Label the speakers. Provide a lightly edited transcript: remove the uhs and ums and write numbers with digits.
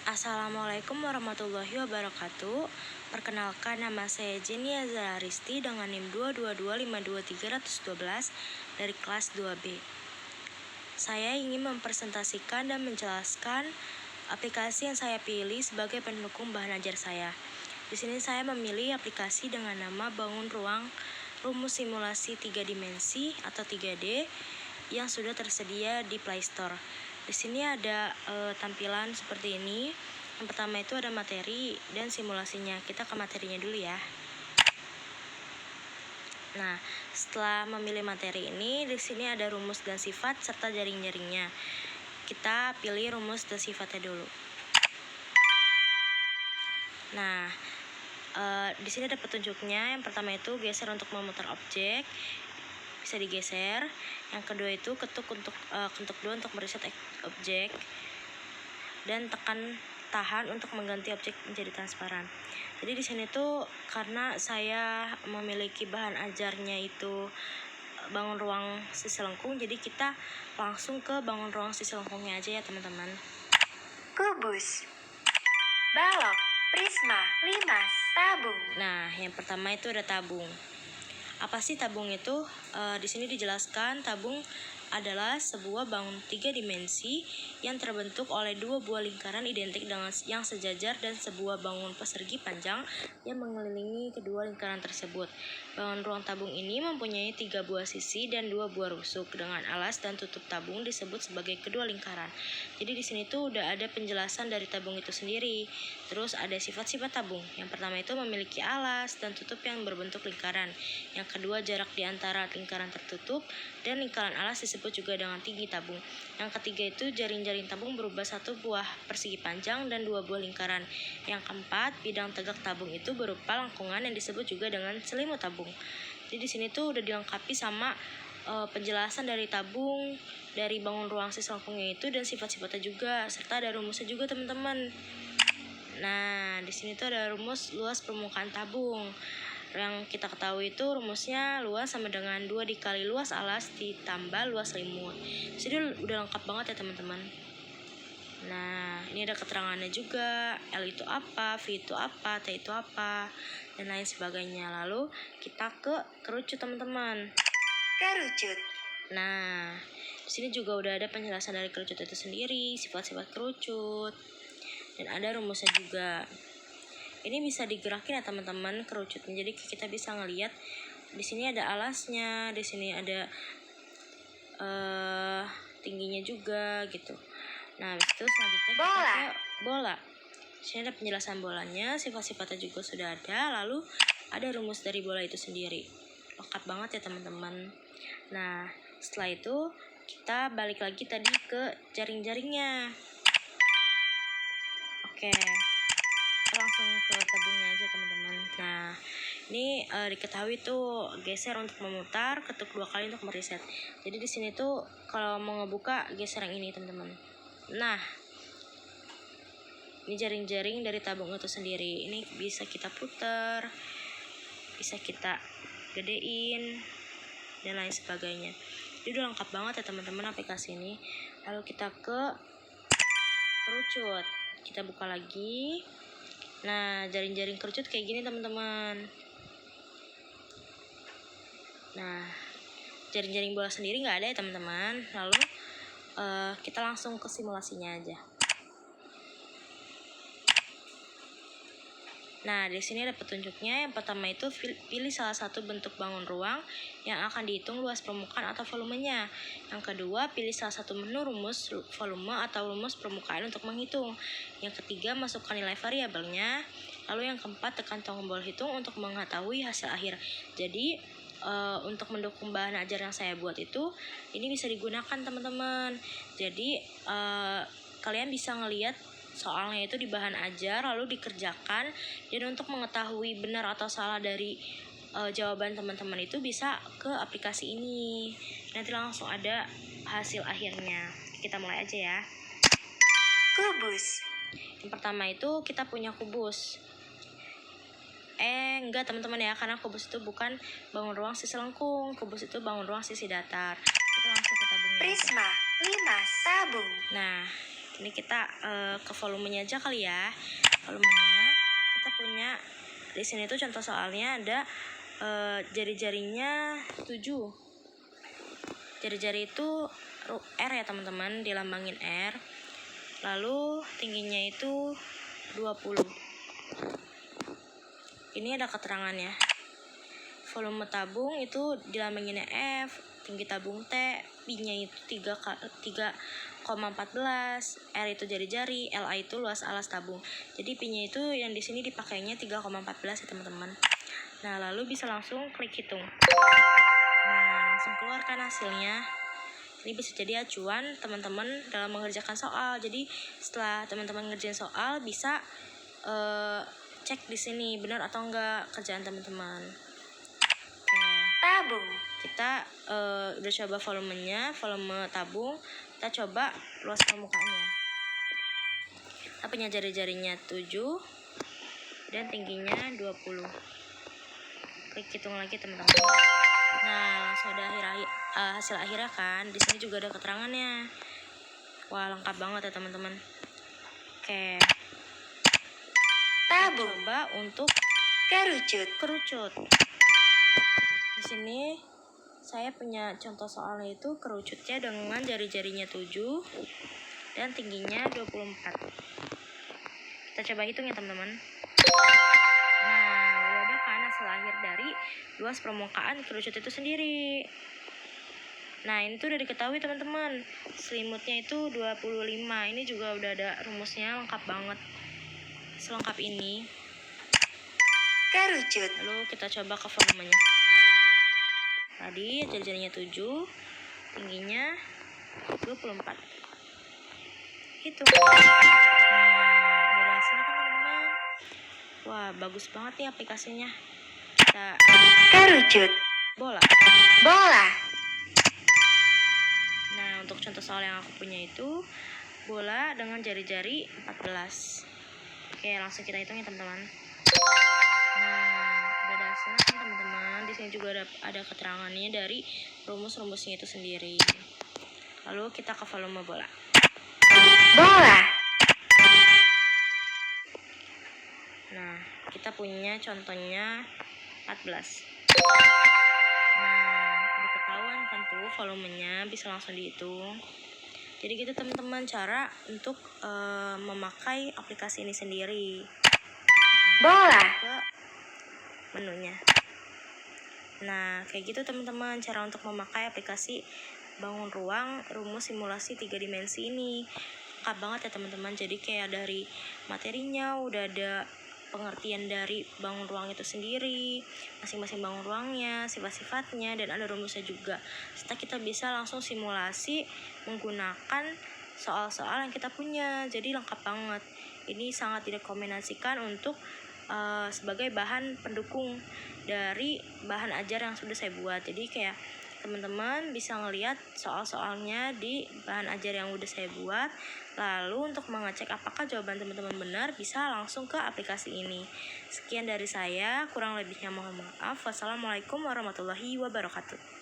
Speaker 1: Assalamualaikum warahmatullahi wabarakatuh. Perkenalkan, nama saya Jenia Zararisti dengan NIM 222523112 dari kelas 2B. Saya ingin mempresentasikan dan menjelaskan aplikasi yang saya pilih sebagai pendukung bahan ajar saya. Di sini saya memilih aplikasi dengan nama Bangun Ruang Rumus Simulasi 3 Dimensi atau 3D yang sudah tersedia di Play Store. Di sini ada tampilan seperti ini. Yang pertama itu ada materi dan simulasinya. Kita ke materinya dulu ya. Nah, setelah memilih materi ini, di sini ada rumus dan sifat serta jaring-jaringnya. Kita pilih rumus dan sifatnya dulu. Nah, di sini ada petunjuknya. Yang pertama itu geser untuk memutar objek, bisa digeser. Yang kedua itu ketuk 2 untuk mereset objek, dan tekan tahan untuk mengganti objek menjadi transparan. Jadi di sini tuh karena saya memiliki bahan ajarnya itu bangun ruang sisi lengkung, jadi kita langsung ke bangun ruang sisi lengkungnya aja ya teman-teman.
Speaker 2: Kubus, balok, prisma, limas, tabung.
Speaker 1: Nah, yang pertama itu ada tabung. Apa sih tabung itu? Di sini dijelaskan tabung adalah sebuah bangun 3 dimensi yang terbentuk oleh 2 buah lingkaran identik dengan yang sejajar dan sebuah bangun persegi panjang yang mengelilingi kedua lingkaran tersebut. Bangun ruang tabung ini mempunyai 3 buah sisi dan 2 buah rusuk. Dengan alas dan tutup tabung disebut sebagai kedua lingkaran. Jadi di sini tuh udah ada penjelasan dari tabung itu sendiri. Terus ada sifat-sifat tabung. Yang pertama itu memiliki alas dan tutup yang berbentuk lingkaran. Yang kedua, jarak di antara lingkaran tertutup dan lingkaran alas disebut juga dengan tinggi tabung. Yang ketiga itu jaring-jaring tabung berupa 1 buah persegi panjang dan 2 buah lingkaran. Yang keempat, bidang tegak tabung itu berupa lengkungan yang disebut juga dengan selimut tabung. Jadi di sini tuh udah dilengkapi sama penjelasan dari tabung, dari bangun ruang sisi lengkungnya itu, dan sifat-sifatnya juga, serta ada rumusnya juga teman-teman. Nah, di sini tuh ada rumus luas permukaan tabung. Yang kita ketahui itu rumusnya luas sama dengan 2 dikali luas alas ditambah luas selimut. Jadi udah lengkap banget ya teman-teman. Nah, ini ada keterangannya juga. L itu apa, V itu apa, T itu apa, dan lain sebagainya. Lalu kita ke kerucut teman-teman.
Speaker 2: Kerucut.
Speaker 1: Nah, di sini juga udah ada penjelasan dari kerucut itu sendiri, sifat-sifat kerucut, dan ada rumusnya juga. Ini bisa digerakin ya teman-teman kerucutnya. Jadi kita bisa ngelihat di sini ada alasnya, di sini ada tingginya juga gitu. Nah, itu selanjutnya kita ke bola. Di sini ada penjelasan bolanya, sifat-sifatnya juga sudah ada, lalu ada rumus dari bola itu sendiri. Lengkap banget ya teman-teman. Nah, setelah itu kita balik lagi tadi ke jaring-jaringnya. Oke, langsung ke tabungnya aja teman-teman. Nah, ini diketahui tuh geser untuk memutar, ketuk 2 kali untuk mereset. Jadi di sini tuh kalau mau ngebuka geser yang ini teman-teman. Nah, ini jaring-jaring dari tabung itu sendiri. Ini bisa kita putar, bisa kita gedein, dan lain sebagainya. Jadi udah lengkap banget ya teman-teman aplikasi ini. Lalu kita ke kerucut. Kita buka lagi. Nah, jaring-jaring kerucut kayak gini teman-teman. Nah, jaring-jaring bola sendiri nggak ada ya teman-teman. Lalu kita langsung ke simulasinya aja. Nah, di sini ada petunjuknya. Yang pertama itu pilih salah satu bentuk bangun ruang yang akan dihitung luas permukaan atau volumenya. Yang kedua, pilih salah satu menu rumus volume atau rumus permukaan untuk menghitung. Yang ketiga, masukkan nilai variabelnya. Lalu yang keempat, tekan tombol hitung untuk mengetahui hasil akhir. Jadi, untuk mendukung bahan ajar yang saya buat itu, ini bisa digunakan teman-teman. Jadi, kalian bisa ngelihat soalnya itu di bahan ajar lalu dikerjakan, dan untuk mengetahui benar atau salah dari jawaban teman-teman itu bisa ke aplikasi ini. Nanti langsung ada hasil akhirnya. Kita mulai aja ya.
Speaker 2: Kubus.
Speaker 1: Yang pertama itu kita punya kubus. Enggak teman-teman ya, karena kubus itu bukan bangun ruang sisi lengkung. Kubus itu bangun ruang sisi datar. Kita langsung ke tabungnya.
Speaker 2: Prisma, limas, tabung.
Speaker 1: Nah, Ini kita ke volumenya aja kali ya. Volumenya kita punya di sini tuh contoh soalnya ada jari-jarinya 7. Jari-jari itu R ya teman-teman, dilambangin R. Lalu tingginya itu 20. Ini ada keterangannya. Volume tabung itu dilambanginnya F, tinggi tabung T, pi-nya itu 3,14, R itu jari-jari, LA itu luas alas tabung. Jadi pi-nya itu yang di sini dipakainya 3,14 ya teman-teman. Nah, lalu bisa langsung klik hitung. Nah, langsung keluarkan hasilnya. Ini bisa jadi acuan teman-teman dalam mengerjakan soal. Jadi setelah teman-teman ngerjain soal bisa cek di sini benar atau enggak kerjaan teman-teman. Oke.
Speaker 2: Tabung.
Speaker 1: Kita udah coba volumenya, volume tabung. Kita coba luas permukaannya. Kita punya jari-jarinya 7 dan tingginya 20. Klik hitung lagi teman-teman. Nah, langsung ada hasil akhirnya kan. Di sini juga ada keterangannya. Wah, lengkap banget ya teman-teman. Oke.
Speaker 2: Tabung.
Speaker 1: Coba untuk kerucut. Di sini saya punya contoh soalnya itu kerucutnya dengan jari-jarinya 7 dan tingginya 24. Kita coba hitung ya teman-teman. Nah, udah ada kan hasil akhir dari luas permukaan kerucut itu sendiri. Nah, ini tuh udah diketahui teman-teman. Selimutnya itu 25. Ini juga udah ada rumusnya, lengkap banget. Selengkap ini.
Speaker 2: Kerucut.
Speaker 1: Lalu kita coba ke volumenya. Tadi jari-jarinya 7, tingginya 24. Gitu. Nah, udah hasilnya kan teman-teman. Wah, bagus banget nih aplikasinya. Kita
Speaker 2: Kerucut.
Speaker 1: bola. Nah, untuk contoh soal yang aku punya itu bola dengan jari-jari 14. Oke, langsung kita hitung ya teman-teman. Nah, udah ada hasilnya kan teman-teman. Di sini juga ada keterangannya dari rumus-rumusnya itu sendiri. Lalu kita ke volume bola. Nah, kita punya contohnya 14. Nah, udah ketahuan kan tuh volumenya, bisa langsung dihitung. Jadi gitu teman-teman cara untuk memakai aplikasi ini sendiri. Ke menunya. Nah, kayak gitu teman-teman cara untuk memakai aplikasi bangun ruang rumus simulasi 3 dimensi ini. Lengkap banget ya teman-teman. Jadi kayak dari materinya udah ada pengertian dari bangun ruang itu sendiri, masing-masing bangun ruangnya, sifat-sifatnya, dan ada rumusnya juga. Serta kita bisa langsung simulasi menggunakan soal-soal yang kita punya. Jadi lengkap banget. Ini sangat direkomendasikan untuk sebagai bahan pendukung dari bahan ajar yang sudah saya buat. Jadi kayak teman-teman bisa ngelihat soal-soalnya di bahan ajar yang udah saya buat. Lalu untuk mengecek apakah jawaban teman-teman benar, bisa langsung ke aplikasi ini. Sekian dari saya, kurang lebihnya mohon maaf. Wassalamualaikum warahmatullahi wabarakatuh.